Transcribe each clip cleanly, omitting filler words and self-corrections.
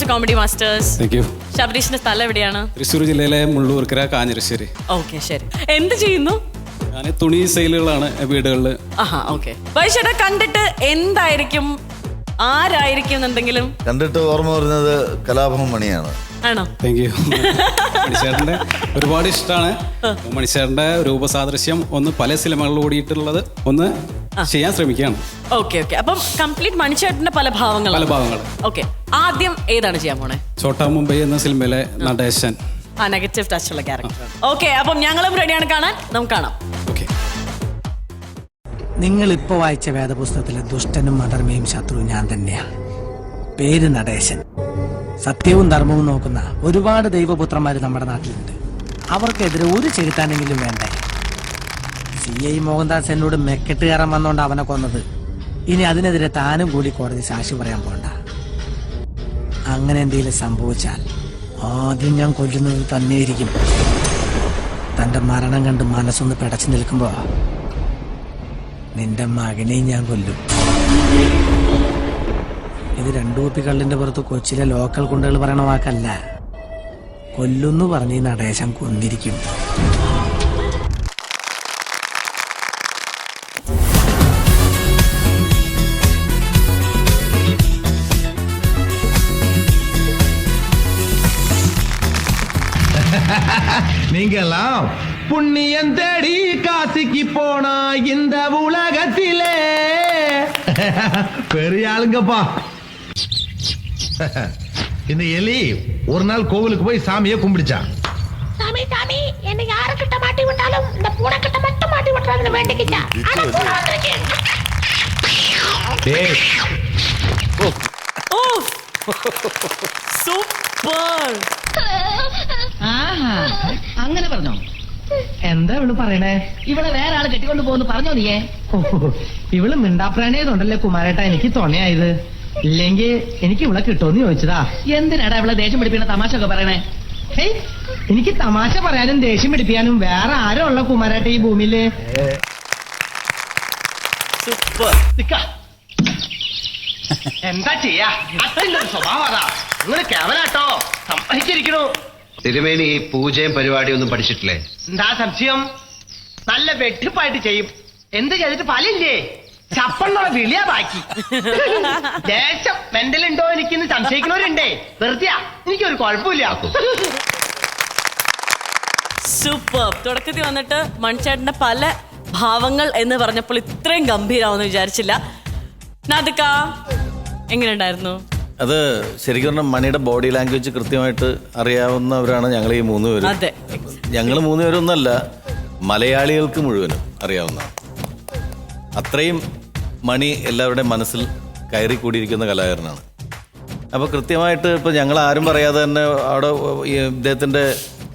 To comedy masters. Thank you. ശബരീഷിന്റെ സ്ഥലം എവിടെയാണ്? തൃശ്ശൂർ ജില്ലയിലെ മുള്ളൂർക്കര കാഞ്ഞിരശ്ശേരി. ഓക്കെ, ശരി. എന്ത് ചെയ്യുന്നു? ഞാൻ തുണി സെയിലുകളാണ് വീടുകളിൽ. ഓക്കെ. വൈശേട്ടാ, കണ്ടിട്ട് എന്തായിരിക്കും, ആരായിരിക്കും എന്തെങ്കിലും? കണ്ടിട്ട് ഓർമ്മ വരുന്നത് കലാഭവൻ മണിയാണ്. ആണോ? Thank you. മണിച്ചേട്ടൻ്റെ ഒരുപാട് ഇഷ്ടമാണ്. മണിച്ചേട്ടൻ്റെ രൂപസാദൃശ്യം ഒന്ന് പല സിനിമകളിൽ ഓടിയിട്ടുള്ളത് ഒന്ന് ചെയ്യാൻ ശ്രമിക്കുകയാണ്. ഓക്കെ. അപ്പം കംപ്ലീറ്റ് മണിച്ചേട്ടന്റെ പല ഭാവങ്ങൾ. ഓക്കെ, ആദ്യം ഏതാണ് ചെയ്യാൻ പോണേ? ചോട്ടാ മുംബൈ എന്ന സിനിമയിലെ നടേശൻ. നെഗറ്റീവ് ടച്ച് ഉള്ള ക്യാരക്ടർ. ഓക്കെ, അപ്പം ഞങ്ങളും റെഡിയാണ് കാണാൻ. നമുക്ക് കാണാം. ഓക്കെ. നിങ്ങൾ ഇപ്പോൾ വായിച്ച വേദപുസ്തകത്തിലെ ദുഷ്ടനും അധർമ്മയും ശത്രു ഞാൻ തന്നെയാണ്. പേര് നടേശൻ. സത്യവും ധർമ്മവും നോക്കുന്ന ഒരുപാട് ദൈവപുത്രന്മാർ നമ്മുടെ നാട്ടിലുണ്ട്. അവർക്കെതിരെ ഒരു ചെറുത്താനെങ്കിലും വേണ്ടേ? CI മോഹൻദാസ് എന്നോട് മെക്കെട്ട് കയറാൻ വന്നോണ്ട് അവനെ കൊന്നത്. ഇനി അതിനെതിരെ താനും കൂടി കോടതി സാക്ഷി പറയാൻ പോണ്ട. അങ്ങനെ എന്തെങ്കിലും സംഭവിച്ചാൽ ആദ്യം ഞാൻ കൊല്ലുന്നത് തന്നെയായിരിക്കും. തന്റെ മരണം കണ്ട് മനസ്സൊന്ന് പിടച്ചു നിൽക്കുമ്പോ നിന്റെ മകനെയും ഞാൻ കൊല്ലും. ഇത് 2 കുപ്പി കള്ളിന്റെ പുറത്ത് കൊച്ചിയിലെ ലോക്കൽ കുണ്ടകൾ പറയണ വാക്കല്ല. കൊല്ലുന്നു പറഞ്ഞ് ഈ നടേശൻ കൊന്നിരിക്കും. நீங்கெல்லாம் புண்ணியம் தேடி காசிக்கு போனா இந்த உலகத்திலே பெரிய ஆளுங்கப்பா. இந்த எலி ஒரு நாள் கோவிலுக்கு போய் சாமியை கும்பிடுச்சான். சாமி சாமி, என்ன யாரு கிட்ட மாட்டி விட்டாலும் இந்த பூனை கிட்ட மட்டும் மாட்டி விட்டுறாங்கன்னு வேண்டிக்கிச்சா. ஆனா பூனை வந்திருக்கேன். സൂപ്പർ. അങ്ങനെ പറഞ്ഞോ? എന്താ ഇവള് പറയണേ? ഇവിടെ വേറെ ആള് കെട്ടിക്കൊണ്ട് പോകുന്നു പറഞ്ഞോ നീയെ? ഇവള് മിണ്ടാപ്രാണിയതുണ്ടല്ലേ കുമാരേട്ട എനിക്ക് തുണയായത്. ഇല്ലെങ്കിൽ എനിക്ക് ഇവളെ കിട്ടുമെന്ന് ചോദിച്ചതാ. എന്തിനാടാ ഇവളെ ദേഷ്യം പിടിപ്പിക്കുന്ന തമാശ ഒക്കെ പറയണേ? എനിക്ക് തമാശ പറയാനും ദേഷ്യം പിടിപ്പിക്കാനും വേറെ ആരോ ഉള്ള കുമാരേട്ട ഈ ഭൂമിയില്? സൂപ്പർ. എന്താ ചെയ്യാ, അച്ഛൻ്റെ ഒരു സ്വഭാവം അതാ. നിങ്ങൾ കേവലാട്ടോ സമ്മതിച്ചിരിക്കണു. തിരുമേനി ഈ പൂജയും പരിപാടിയും ഒന്നും പഠിച്ചിട്ടില്ലേ? എന്താ സംശയം? നല്ല വെട്ടിപ്പായിട്ട് ചെയ്യും. എന്ത് ചെയ്തിട്ട് ഫലില്ലേ? ചപ്പണ്ണുള്ള വിളിയാ ബാക്കി. ദേശം മെന്റലുണ്ടോ എനിക്കിന്ന് സംശയിക്കുന്നവരുണ്ടേ. വെറുതെയാ, എനിക്കൊരു കുഴപ്പമില്ല. സൂപ്പർ. തുടക്കത്തിൽ വന്നിട്ട് മണിച്ചേട്ടന്റെ പല ഭാവങ്ങൾ എന്ന് പറഞ്ഞപ്പോൾ ഇത്രയും ഗംഭീരാവെന്ന് വിചാരിച്ചില്ല. നാദിക, എങ്ങനെയുണ്ടായിരുന്നു? അത് ശരിക്കും പറഞ്ഞാൽ മണിയുടെ ബോഡി ലാംഗ്വേജ് കൃത്യമായിട്ട് അറിയാവുന്നവരാണ് ഞങ്ങൾ ഈ 3 പേരും. അതെ, ഞങ്ങൾ 3 പേരൊന്നല്ല, മലയാളികൾക്ക് മുഴുവനും അറിയാവുന്ന അത്രയും മണി എല്ലാവരുടെയും മനസ്സിൽ കയറി കൂടിയിരിക്കുന്ന കലാകാരനാണ്. അപ്പോൾ കൃത്യമായിട്ട് ഇപ്പോൾ ഞങ്ങൾ ആരും പറയാതെ തന്നെ അവിടെ ഇദ്ദേഹത്തിൻ്റെ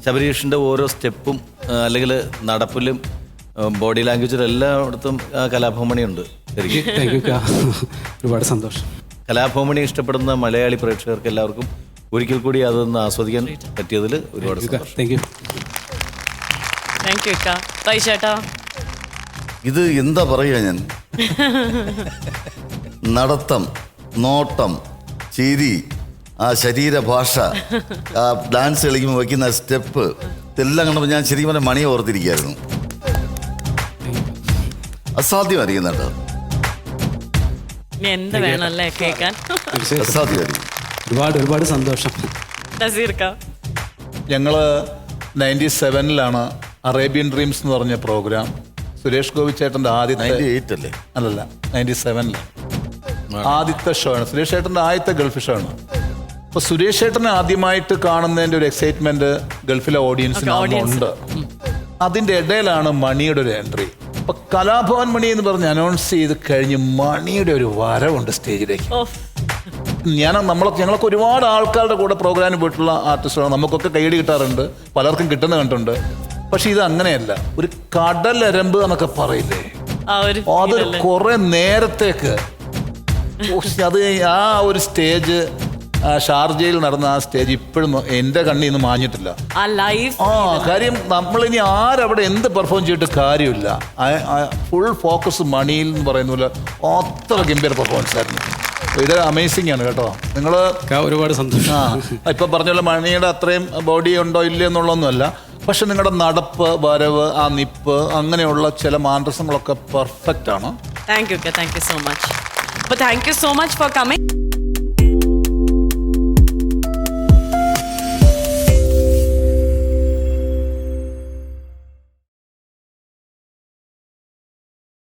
ശബരീഷിൻ്റെ ഓരോ സ്റ്റെപ്പും അല്ലെങ്കിൽ നടപ്പിലും ബോഡി ലാംഗ്വേജിലും എല്ലായിടത്തും കലാഭവമണിയുണ്ട്. ശരിക്കും ഒരുപാട് സന്തോഷം. കലാഭവമണി ഇഷ്ടപ്പെടുന്ന മലയാളി പ്രേക്ഷകർക്ക് എല്ലാവർക്കും ഒരിക്കൽ കൂടി അതൊന്ന് ആസ്വദിക്കാൻ പറ്റിയതിൽ ഒരുപാട് സന്തോഷം. Thank you. താങ്ക് യു ഇക്ക. വൈശേട്ടാ, ഇത് എന്താ പറയുക, ഞാൻ നടത്തം, നോട്ടം, ചിരി, ആ ശരീരഭാഷ, ആ ഡാൻസ് കളിക്കുമ്പോൾ വയ്ക്കുന്ന സ്റ്റെപ്പ്, ഇതെല്ലാം കണ്ടപ്പോൾ ഞാൻ ശരിക്കും പറഞ്ഞാൽ മണിയെ ഓർത്തിരിക്കുകയായിരുന്നു. അസാധ്യമായിരിക്കും കേട്ടോ. എന്ത് വേണമല്ലേ കേൾക്കാൻ? അസാധ്യമായിരിക്കും. ഒരുപാട് സന്തോഷം. ഞങ്ങള് 97-ലാണ് അറേബ്യൻ ഡ്രീംസ് എന്ന് പറഞ്ഞ പ്രോഗ്രാം സുരേഷ് ഗോപി ചേട്ടൻ്റെ ആദ്യത്തെ 98 അല്ലേ? അല്ലല്ല, 97-ലാണ് ആദ്യത്തെ ഷോ ആണ്. സുരേഷ് ചേട്ടൻ്റെ ആദ്യത്തെ ഗൾഫ് ഷോ ആണ്. അപ്പൊ സുരേഷ് ചേട്ടനെ ആദ്യമായിട്ട് കാണുന്നതിന്റെ ഒരു എക്സൈറ്റ്മെന്റ് ഗൾഫിലെ ഓഡിയൻസിന് ഉണ്ട്. അതിന്റെ ഇടയിലാണ് മണിയുടെ ഒരു എൻട്രി. അപ്പൊ കലാഭവൻ മണി എന്ന് പറഞ്ഞ് അനൗൺസ് ചെയ്ത് കഴിഞ്ഞ് മണിയുടെ ഒരു വരവുണ്ട് സ്റ്റേജിലേക്ക്. ഞങ്ങളൊക്കെ ഒരുപാട് ആൾക്കാരുടെ കൂടെ പ്രോഗ്രാമിന് പോയിട്ടുള്ള ആർട്ടിസ്റ്റുകളാണ്. നമുക്കൊക്കെ കൈയടി കിട്ടാറുണ്ട്, പലർക്കും കിട്ടുന്ന കണ്ടിട്ടുണ്ട്. പക്ഷെ ഇത് അങ്ങനെയല്ല. ഒരു കടലരമ്പ് എന്നൊക്കെ പറയില്ലേ, അത് കുറെ നേരത്തേക്ക് അത് ആ ഒരു സ്റ്റേജ്, ഷാർജയിൽ നടന്ന ആ സ്റ്റേജ് ഇപ്പോഴും എന്റെ കണ്ണിൽ നിന്ന് മാഞ്ഞിട്ടില്ല. കാര്യം നമ്മളിനി ആരവിടെ എന്ത് പെർഫോം ചെയ്തിട്ട് കാര്യമില്ല. ഫുൾ ഫോക്കസ് മണിയിൽ എന്ന് പറയുന്ന പോലെ അത്ര ഗംഭീര പെർഫോമൻസ് ആയിരുന്നു. ഇത് അമേസിംഗ് ആണ് കേട്ടോ. നിങ്ങള് ഒരുപാട് സന്തോഷം. ഇപ്പൊ പറഞ്ഞ മണിയുടെ അത്രയും ബോഡി ഉണ്ടോ ഇല്ലയോ എന്നുള്ളതൊന്നുമല്ല, പക്ഷെ നിങ്ങളുടെ നടപ്പ്, വരവ്, ആ നിപ്പ്, അങ്ങനെയുള്ള ചില മാനസങ്ങളൊക്കെ പെർഫെക്റ്റ് ആണ്. Thank you so much. അപ്പോൾ thank you so much for coming.